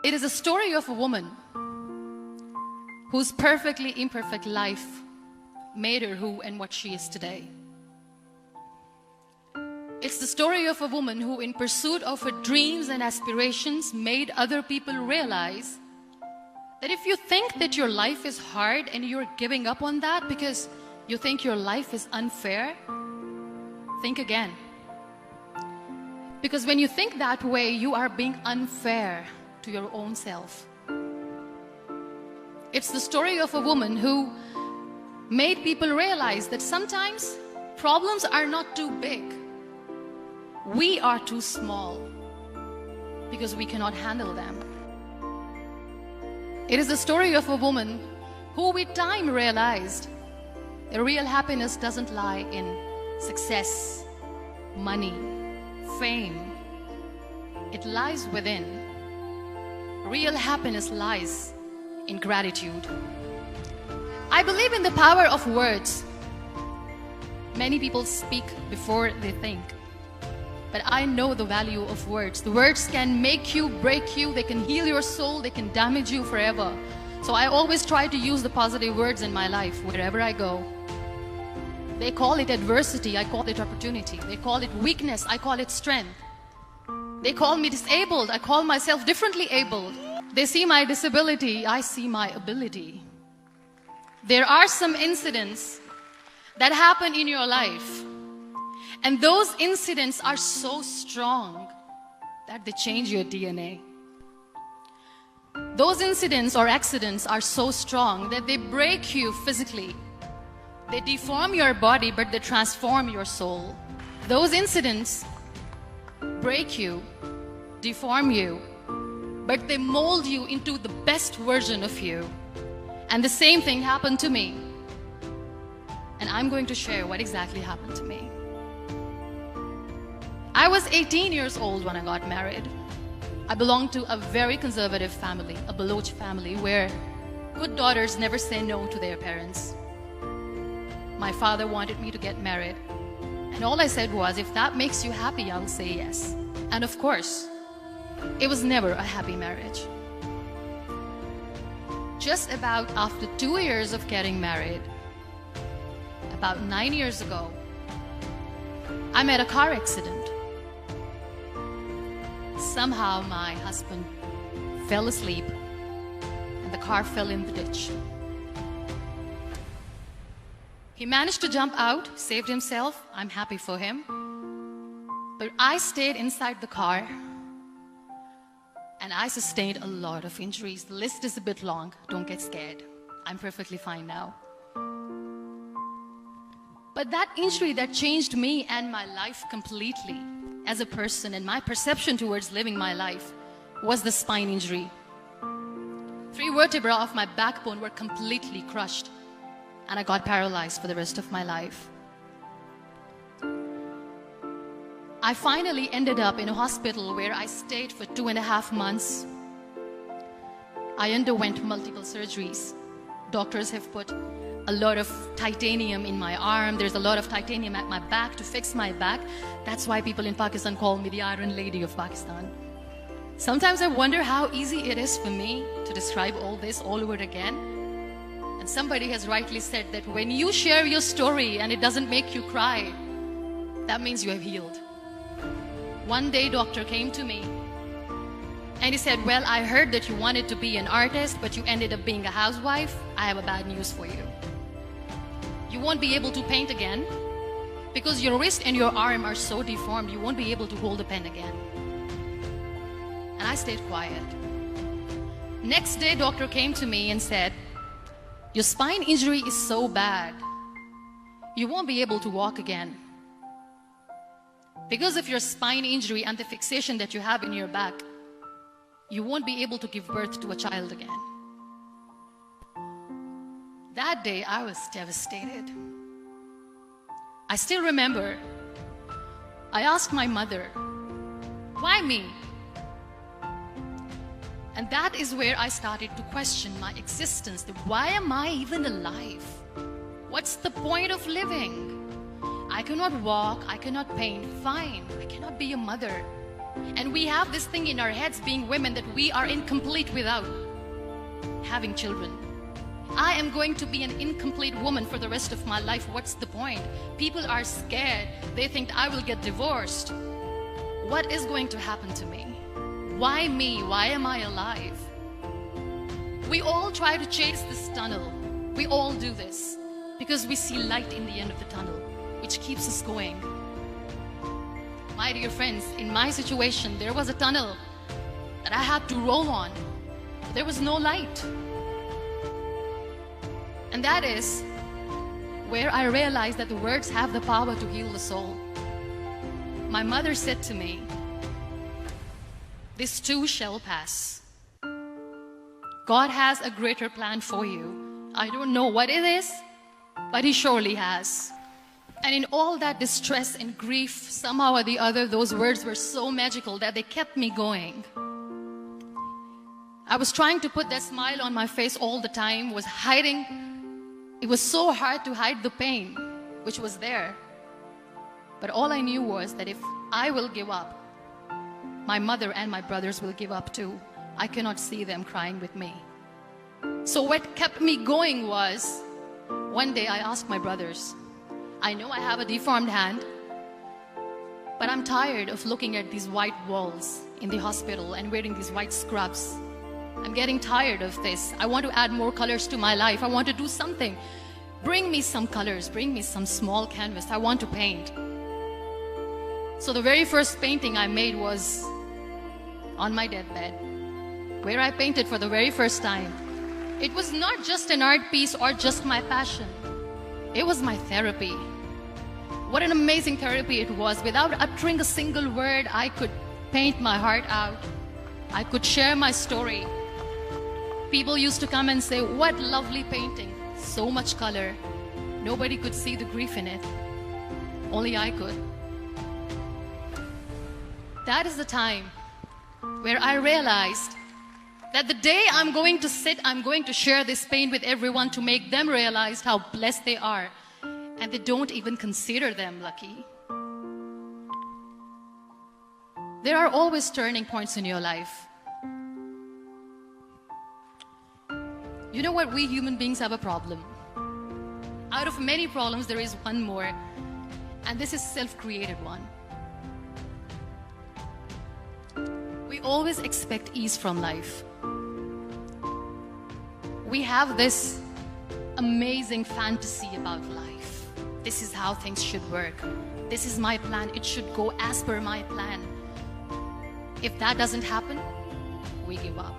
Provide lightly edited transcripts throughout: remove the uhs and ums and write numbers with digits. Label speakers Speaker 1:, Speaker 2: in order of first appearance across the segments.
Speaker 1: It is a story of a woman whose perfectly imperfect life made her who and what she is today. It's the story of a woman who, in pursuit of her dreams and aspirations, made other people realize that if you think that your life is hard and you're giving up on that because you think your life is unfair, think again. Because when you think that way, you are being unfair to your own self. It's the story of a woman who made people realize that sometimes problems are not too big. We are too small because we cannot handle them. It is the story of a woman who with time realized that real happiness doesn't lie in success, money, fame. It lies within. Real happiness lies in gratitude. I believe in the power of words. Many people speak before they think. But I know the value of words. The words can make you, break you, they can heal your soul, they can damage you forever. So I always try to use the positive words in my life wherever I go. They call it adversity, I call it opportunity. They call it weakness, I call it strength. They call me disabled, I call myself differently abled. They see my disability, I see my ability. There are some incidents that happen in your life, and those incidents are so strong that they change your DNA. Those incidents or accidents are so strong that they break you physically. They deform your body, but they transform your soul. Those incidents break you, deform you, but they mold you into the best version of you. And the same thing happened to me. And I'm going to share what exactly happened to me. I was 18 years old when I got married. I belonged to a very conservative family, a Baloch family, where good daughters never say no to their parents. My father wanted me to get married. And all I said was, if that makes you happy, I'll say yes. And of course, it was never a happy marriage. Just about after 2 years of getting married, about 9 years ago, I met a car accident. Somehow my husband fell asleep and the car fell in the ditch. He managed to jump out, saved himself. I'm happy for him. But I stayed inside the car and I sustained a lot of injuries. The list is a bit long. Don't get scared. I'm perfectly fine now. But that injury that changed me and my life completely as a person and my perception towards living my life was the spine injury. 3 vertebrae of my backbone were completely crushed and I got paralyzed for the rest of my life. I finally ended up in a hospital where I stayed for 2.5 months. I underwent multiple surgeries. Doctors have put a lot of titanium in my arm. There's a lot of titanium at my back to fix my back. That's why people in Pakistan call me the Iron Lady of Pakistan. Sometimes I wonder how easy it is for me to describe all this all over again. And somebody has rightly said that when you share your story and it doesn't make you cry, that means you have healed. One day, doctor came to me and he said, well, I heard that you wanted to be an artist, but you ended up being a housewife. I have a bad news for you. You won't be able to paint again because your wrist and your arm are so deformed, you won't be able to hold a pen again. And I stayed quiet. Next day, doctor came to me and said, your spine injury is so bad, you won't be able to walk again. Because of your spine injury and the fixation that you have in your back, you won't be able to give birth to a child again. That day, I was devastated. I still remember, I asked my mother, why me? And that is where I started to question my existence. Why am I even alive? What's the point of living? I cannot walk, I cannot paint, fine. I cannot be a mother. And we have this thing in our heads, being women, that we are incomplete without having children. I am going to be an incomplete woman for the rest of my life. What's the point? People are scared. They think I will get divorced. What is going to happen to me? Why me? Why am I alive? We all try to chase this tunnel. We all do this because we see light in the end of the tunnel, which keeps us going. My dear friends, in my situation, there was a tunnel that I had to roll on. There was no light. And that is where I realized that the words have the power to heal the soul. My mother said to me, "This too shall pass. God has a greater plan for you. I don't know what it is, but He surely has." And in all that distress and grief, somehow or the other, those words were so magical that they kept me going. I was trying to put that smile on my face all the time, was hiding. It was so hard to hide the pain, which was there. But all I knew was that if I will give up, my mother and my brothers will give up too. I cannot see them crying with me. So what kept me going was, one day I asked my brothers, I know I have a deformed hand, but I'm tired of looking at these white walls in the hospital and wearing these white scrubs. I'm getting tired of this. I want to add more colors to my life. I want to do something. Bring me some colors. Bring me some small canvas. I want to paint. So the very first painting I made was on my deathbed, where I painted for the very first time. It was not just an art piece or just my passion. It was my therapy. What an amazing therapy it was. Without uttering a single word, I could paint my heart out. I could share my story. People used to come and say, "What lovely painting. So much color." Nobody could see the grief in it. Only I could. That is the time where I realized that the day I'm going to sit, I'm going to share this pain with everyone to make them realize how blessed they are. And they don't even consider them lucky. There are always turning points in your life. You know what? We human beings have a problem. Out of many problems, there is one more. And this is self-created one. We always expect ease from life. We have this amazing fantasy about life. This is how things should work. This is my plan. It should go as per my plan. If that doesn't happen, we give up.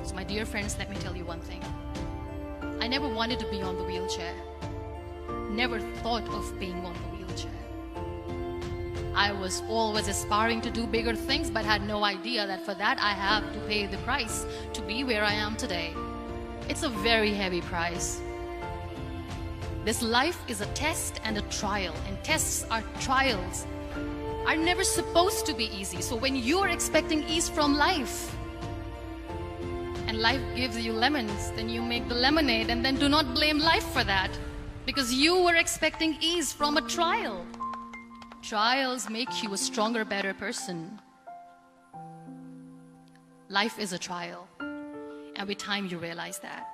Speaker 1: So my dear friends, let me tell you one thing. I never wanted to be on the wheelchair. Never thought of being on the wheelchair. I was always aspiring to do bigger things, but had no idea that for that I have to pay the price to be where I am today. It's a very heavy price. This life is a test and a trial, and tests are trials are never supposed to be easy. So when you are expecting ease from life, and life gives you lemons, then you make the lemonade, and then do not blame life for that, because you were expecting ease from a trial. Trials make you a stronger, better person. Life is a trial, and with time you realize that.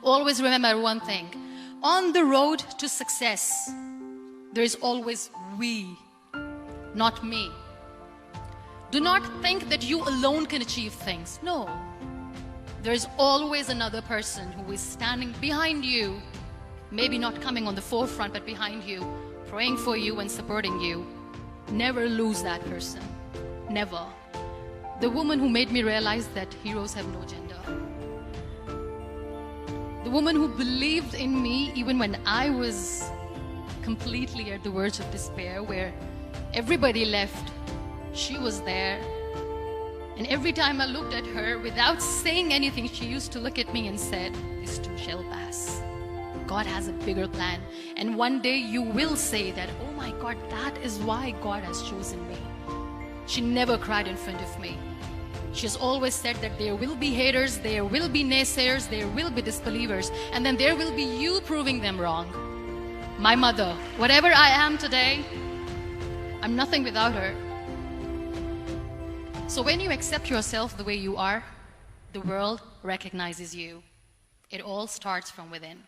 Speaker 1: Always remember one thing. On the road to success, there is always we, not me. Do not think that you alone can achieve things. No. There is always another person who is standing behind you, maybe not coming on the forefront, but behind you, praying for you and supporting you. Never lose that person. Never. The woman who made me realize that heroes have no gender. The woman who believed in me even when I was completely at the verge of despair, where everybody left, she was there. And every time I looked at her, without saying anything, she used to look at me and said, "This too shall pass. God has a bigger plan. And one day you will say that, oh my God, that is why God has chosen me." She never cried in front of me. She has always said that there will be haters, there will be naysayers, there will be disbelievers, and then there will be you proving them wrong. My mother, whatever I am today, I'm nothing without her. So when you accept yourself the way you are, the world recognizes you. It all starts from within.